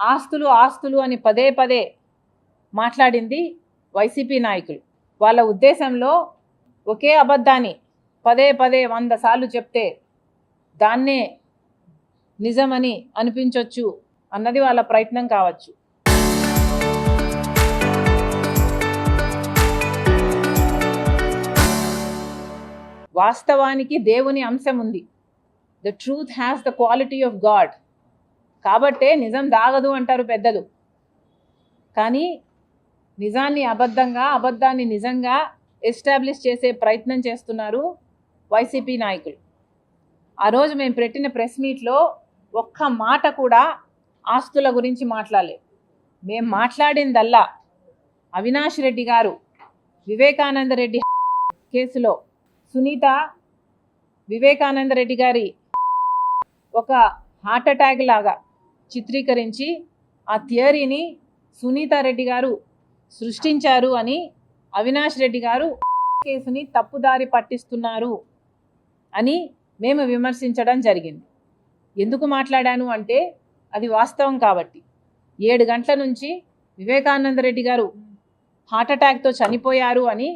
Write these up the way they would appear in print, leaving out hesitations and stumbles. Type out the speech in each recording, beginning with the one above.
ఆస్తులు ఆస్తులు అని పదే పదే మాట్లాడింది వైసీపీ నాయకులు. వాళ్ళ ఉద్దేశంలో ఒకే అబద్ధాన్ని పదే పదే 100 సార్లు చెప్తే దాన్నే నిజమని అనిపించవచ్చు అన్నది వాళ్ళ ప్రయత్నం కావచ్చు. వాస్తవానికి దేవుని అంశం ఉంది. The truth has the quality of God. కాబట్టే నిజం దాగదు అంటారు పెద్దలు. కానీ నిజాన్ని అబద్ధంగా, అబద్ధాన్ని నిజంగా ఎస్టాబ్లిష్ చేసే ప్రయత్నం చేస్తున్నారు వైసీపీ నాయకులు. ఆ రోజు మేము పెట్టిన ప్రెస్ మీట్లో ఒక్క మాట కూడా ఆస్తుల గురించి మాట్లాడలేదు. మేము మాట్లాడిందల్లా అవినాష్ రెడ్డి గారు వివేకానంద రెడ్డి కేసులో సునీత వివేకానంద రెడ్డి గారి ఒక హార్ట్ అటాక్ లాగా చిత్రీకరించి ఆ థియరీని సునీత రెడ్డి గారు సృష్టించారు అని అవినాష్ రెడ్డి గారు కేసుని తప్పుదారి పట్టిస్తున్నారు అని మేము విమర్శించడం జరిగింది. ఎందుకు మాట్లాడాను అంటే అది వాస్తవం కాబట్టి. 7 గంటల నుంచి వివేకానంద రెడ్డి గారు హార్ట్ అటాక్తో చనిపోయారు అని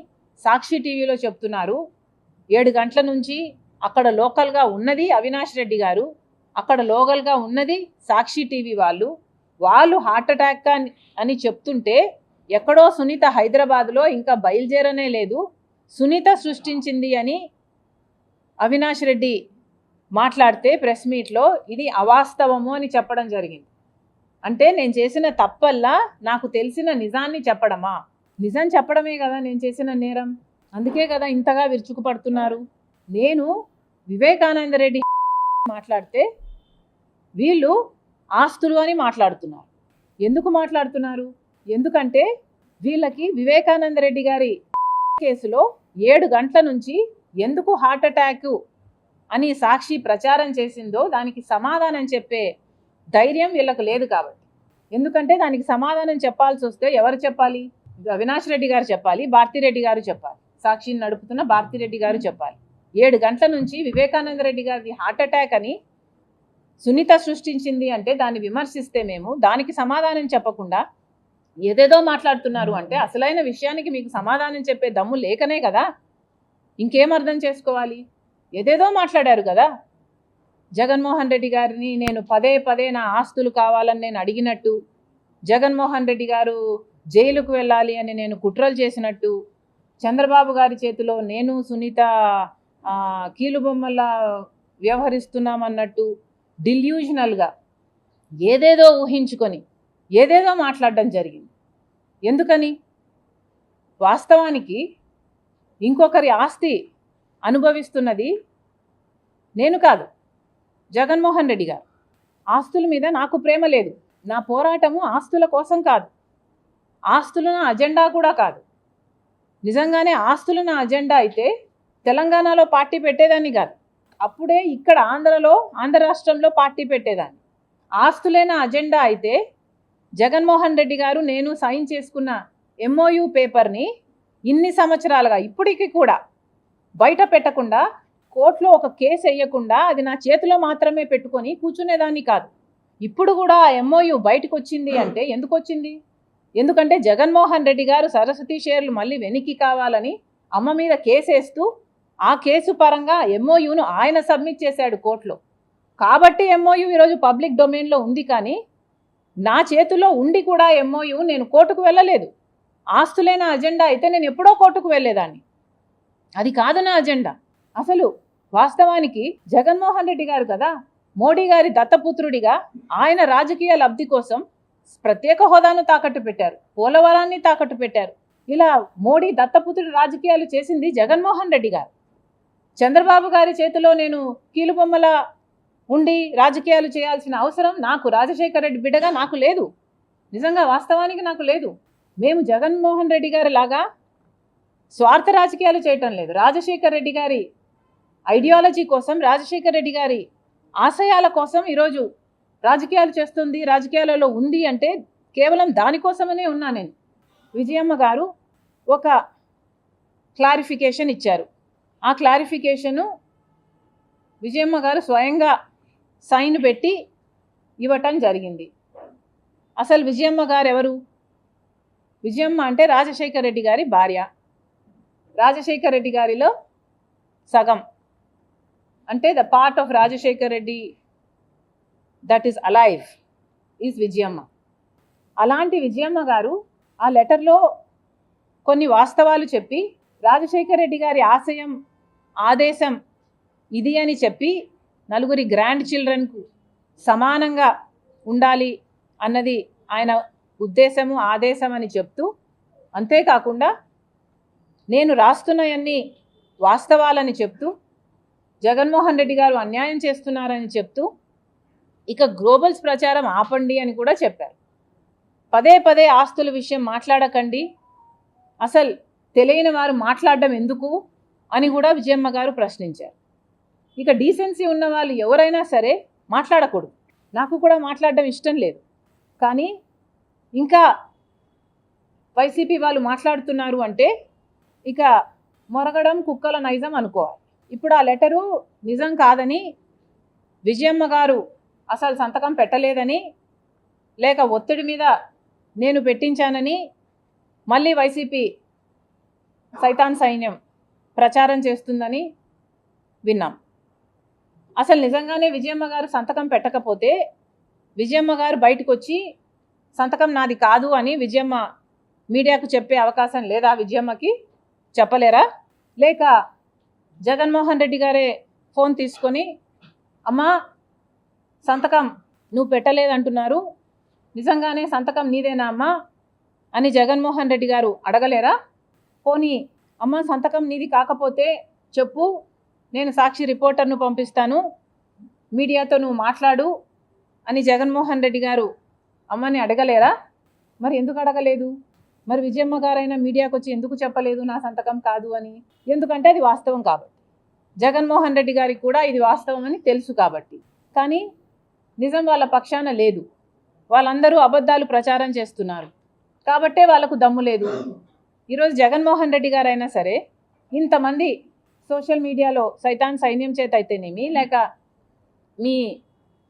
సాక్షి టీవీలో చెప్తున్నారు. 7 గంటల నుంచి అక్కడ లోకల్గా ఉన్నది అవినాష్ రెడ్డి గారు, అక్కడ లోకల్గా ఉన్నది సాక్షి టీవీ వాళ్ళు హార్ట్ అటాక్ అని చెప్తుంటే ఎక్కడో సునీత హైదరాబాద్లో ఇంకా బయలుదేరనే లేదు, సునీత సృష్టించింది అని అవినాష్ రెడ్డి మాట్లాడితే ప్రెస్ మీట్లో ఇది అవాస్తవము అని చెప్పడం జరిగింది. అంటే నేను చేసిన తప్పల్లా నాకు తెలిసిన నిజాన్ని చెప్పడమా? నిజం చెప్పడమే కదా నేను చేసిన నేరం. అందుకే కదా ఇంతగా విరుచుకుపడుతున్నారు. నేను వివేకానంద రెడ్డి మాట్లాడితే వీళ్ళు ఆస్తులు అని మాట్లాడుతున్నారు. ఎందుకు మాట్లాడుతున్నారు? ఎందుకంటే వీళ్ళకి వివేకానంద రెడ్డి గారి కేసులో 7 గంటల నుంచి ఎందుకు హార్ట్ అటాక్ అని సాక్షి ప్రచారం చేసిందో దానికి సమాధానం చెప్పే ధైర్యం వీళ్ళకు లేదు కాబట్టి. ఎందుకంటే దానికి సమాధానం చెప్పాల్సి వస్తే ఎవరు చెప్పాలి? అవినాష్ రెడ్డి గారు చెప్పాలి, భారతిరెడ్డి గారు చెప్పాలి, సాక్షిని నడుపుతున్న భారతిరెడ్డి గారు చెప్పాలి. 7 గంటల నుంచి వివేకానంద రెడ్డి గారిది హార్ట్ అటాక్ అని సునీత సృష్టించింది అంటే దాన్ని విమర్శిస్తే మేము దానికి సమాధానం చెప్పకుండా ఏదేదో మాట్లాడుతున్నారు అంటే అసలైన విషయానికి మీకు సమాధానం చెప్పే దమ్ము లేకనే కదా. ఇంకేం అర్థం చేసుకోవాలి? ఏదేదో మాట్లాడారు కదా. జగన్మోహన్ రెడ్డి గారిని నేను పదే పదే నా ఆస్తులు కావాలని నేను అడిగినట్టు, జగన్మోహన్ రెడ్డి గారు జైలుకు వెళ్ళాలి అని నేను కుట్రలు చేసినట్టు, చంద్రబాబు గారి చేతిలో నేను సునీత కీలుబొమ్మలా వ్యవహరిస్తున్నామన్నట్టు డిల్యూజనల్గా ఏదేదో ఊహించుకొని ఏదేదో మాట్లాడడం జరిగింది. ఎందుకని? వాస్తవానికి ఇంకొకరి ఆస్తి అనుభవిస్తున్నది నేను కాదు, జగన్మోహన్ రెడ్డి గారు. ఆస్తుల మీద నాకు ప్రేమ లేదు. నా పోరాటము ఆస్తుల కోసం కాదు, ఆస్తులు నా అజెండా కూడా కాదు. నిజంగానే ఆస్తులు నా అజెండా అయితే తెలంగాణలో పార్టీ పెట్టేదాన్ని కాదు, అప్పుడే ఇక్కడ ఆంధ్ర రాష్ట్రంలో పార్టీ పెట్టేదాన్ని. ఆస్తులే నా అజెండా అయితే జగన్మోహన్ రెడ్డి గారు నేను సైన్ చేసుకున్న MOU పేపర్ని ఇన్ని సంవత్సరాలుగా ఇప్పటికీ కూడా బయట పెట్టకుండా, కోర్టులో ఒక కేసు వేయకుండా అది నా చేతిలో మాత్రమే పెట్టుకొని కూర్చునేదాన్ని కాదు. ఇప్పుడు కూడా ఆ MOU బయటకు వచ్చింది అంటే ఎందుకు వచ్చింది? ఎందుకంటే జగన్మోహన్ రెడ్డి గారు సరస్వతి షేర్లు మళ్ళీ వెనక్కి కావాలని అమ్మ మీద కేసేస్తూ ఆ కేసు పరంగా MOUను ఆయన సబ్మిట్ చేశాడు కోర్టులో. కాబట్టి MOU ఈరోజు పబ్లిక్ డొమైన్లో ఉంది. కానీ నా చేతిలో ఉండి కూడా MOU నేను కోర్టుకు వెళ్ళలేదు. ఆస్తులే నా అజెండా అయితే నేను ఎప్పుడో కోర్టుకు వెళ్ళేదాన్ని. అది కాదు నా అజెండా. అసలు వాస్తవానికి జగన్మోహన్ రెడ్డి గారు కదా మోడీ గారి దత్తపుత్రుడిగా ఆయన రాజకీయ లబ్ధి కోసం ప్రత్యేక హోదాను తాకట్టు పెట్టారు, పోలవరాన్ని తాకట్టు పెట్టారు. ఇలా మోడీ దత్తపుత్రుడి రాజకీయాలు చేసింది జగన్మోహన్ రెడ్డి గారు. చంద్రబాబు గారి చేతిలో నేను కీలుబొమ్మల ఉండి రాజకీయాలు చేయాల్సిన అవసరం నాకు, రాజశేఖర రెడ్డి బిడ్డగా నాకు లేదు. నిజంగా వాస్తవానికి నాకు లేదు. మేము జగన్మోహన్ రెడ్డి గారి లాగా స్వార్థ రాజకీయాలు చేయటం లేదు. రాజశేఖర రెడ్డి గారి ఐడియాలజీ కోసం, రాజశేఖర రెడ్డి గారి ఆశయాల కోసం ఈరోజు రాజకీయాలు చేస్తుంది, రాజకీయాలలో ఉంది అంటే కేవలం దానికోసమనే ఉన్నా నేను. విజయమ్మ గారు ఒక క్లారిఫికేషన్ ఇచ్చారు. ఆ క్లారిఫికేషను విజయమ్మ గారు స్వయంగా సైన్ పెట్టి ఇవ్వటం జరిగింది. అసలు విజయమ్మ గారు ఎవరు? విజయమ్మ అంటే రాజశేఖర రెడ్డి గారి భార్య. రాజశేఖర రెడ్డి గారిలో సగం, అంటే the part of Rajasekhara Reddy that is alive is Vijayamma. అలాంటి విజయమ్మ గారు ఆ లెటర్లో కొన్ని వాస్తవాలు చెప్పి రాజశేఖర రెడ్డి గారి ఆశయం ఆదేశం ఇది అని చెప్పి నలుగురి గ్రాండ్ చిల్డ్రన్కు సమానంగా ఉండాలి అన్నది ఆయన ఉద్దేశము ఆదేశం అని చెప్తూ, అంతేకాకుండా నేను రాస్తున్నవన్నీ వాస్తవాలని చెప్తూ జగన్మోహన్ రెడ్డి గారు అన్యాయం చేస్తున్నారని చెప్తూ ఇక గ్లోబల్స్ ప్రచారం ఆపండి అని కూడా చెప్పారు. పదే పదే ఆస్తుల విషయం మాట్లాడకండి, అసలు తెలియని వారు మాట్లాడడం ఎందుకు అని కూడా విజయమ్మ గారు ప్రశ్నించారు. ఇక డీసెన్సీ ఉన్న వాళ్ళు ఎవరైనా సరే మాట్లాడకూడదు. నాకు కూడా మాట్లాడడం ఇష్టం లేదు, కానీ ఇంకా వైసీపీ వాళ్ళు మాట్లాడుతున్నారు అంటే ఇక మొరగడం కుక్కల నైజం అనుకోవాలి. ఇప్పుడు ఆ లెటరు నిజం కాదని, విజయమ్మ గారు అసలు సంతకం పెట్టలేదని, లేక ఒత్తిడి మీద నేను పెట్టించానని మళ్ళీ వైసీపీ సైతాన్ సైన్యం ప్రచారం చేస్తుందని విన్నాం. అసలు నిజంగానే విజయమ్మ గారు సంతకం పెట్టకపోతే విజయమ్మ గారు బయటకు వచ్చి సంతకం నాది కాదు అని విజయమ్మ మీడియాకు చెప్పే అవకాశం లేదా? విజయమ్మకి చెప్పలేరా? లేక జగన్మోహన్ రెడ్డి గారే ఫోన్ తీసుకొని అమ్మా సంతకం నువ్వు పెట్టలేదంటున్నారు, నిజంగానే సంతకం నీదేనా అమ్మా అని జగన్మోహన్ రెడ్డి గారు అడగలేరా? పోనీ అమ్మ సంతకం నీది కాకపోతే చెప్పు, నేను సాక్షి రిపోర్టర్ను పంపిస్తాను, మీడియాతో నువ్వు మాట్లాడు అని జగన్మోహన్ రెడ్డి గారు అమ్మని అడగలేరా? మరి ఎందుకు అడగలేదు? మరి విజయమ్మ గారైనా మీడియాకు వచ్చి ఎందుకు చెప్పలేదు నా సంతకం కాదు అని? ఎందుకంటే అది వాస్తవం కాబట్టి, జగన్మోహన్ రెడ్డి గారికి కూడా ఇది వాస్తవం అని తెలుసు కాబట్టి. కానీ నిజం వాళ్ళ పక్షాన లేదు, వాళ్ళందరూ అబద్ధాలు ప్రచారం చేస్తున్నారు కాబట్టే వాళ్ళకు దమ్ము లేదు. ఈరోజు జగన్మోహన్ రెడ్డి గారైనా సరే ఇంతమంది సోషల్ మీడియాలో సైతాన్ సైన్యం చేత అయితేనేమి, లేక మీ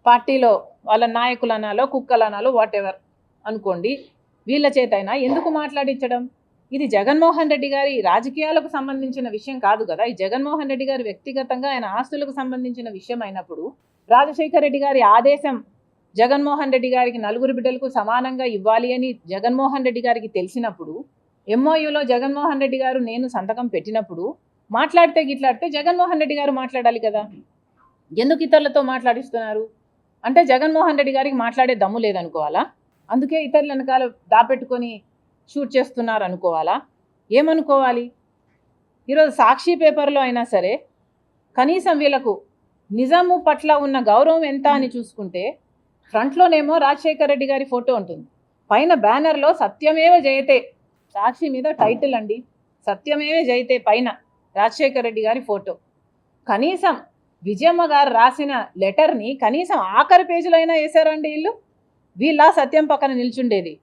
పార్టీలో వాళ్ళ నాయకులనాలో కుక్కలనాలో వాట్ ఎవర్ అనుకోండి, వీళ్ళ చేతైనా ఎందుకు మాట్లాడించడం? ఇది జగన్మోహన్ రెడ్డి గారి రాజకీయాలకు సంబంధించిన విషయం కాదు కదా. ఈ జగన్మోహన్ రెడ్డి గారి వ్యక్తిగతంగా ఆయన ఆస్తులకు సంబంధించిన విషయం అయినప్పుడు, రాజశేఖర రెడ్డి గారి ఆదేశం జగన్మోహన్ రెడ్డి గారికి నలుగురు బిడ్డలకు సమానంగా ఇవ్వాలి అని జగన్మోహన్ రెడ్డి గారికి తెలిసినప్పుడు, ఎంఓయూలో జగన్మోహన్ రెడ్డి గారు నేను సంతకం పెట్టినప్పుడు మాట్లాడితే గిట్లాడితే జగన్మోహన్ రెడ్డి గారు మాట్లాడాలి కదా. ఎందుకు ఇతరులతో మాట్లాడిస్తున్నారు అంటే జగన్మోహన్ రెడ్డి గారికి మాట్లాడే దమ్ము లేదనుకోవాలా? అందుకే ఇతరుల వెనకాల దాపెట్టుకొని షూట్ చేస్తున్నారు అనుకోవాలా? ఏమనుకోవాలి? ఈరోజు సాక్షి పేపర్లో అయినా సరే కనీసం వీళ్ళకు నిజాము పట్ల ఉన్న గౌరవం ఎంత అని చూసుకుంటే, ఫ్రంట్లోనేమో రాజశేఖర రెడ్డి గారి ఫోటో ఉంటుంది, పైన బ్యానర్లో సత్యమేవ జయతే, సాక్షి మీద టైటిల్ అండి, సత్యమేవ జయతే, పైన రాజశేఖర రెడ్డి గారి ఫోటో. కనీసం విజయమ్మ గారు రాసిన లెటర్ని కనీసం ఆఖరి పేజీలో అయినా వేశారండి వీళ్ళు? వీళ్ళ సత్యం పక్కన నిల్చుండేది.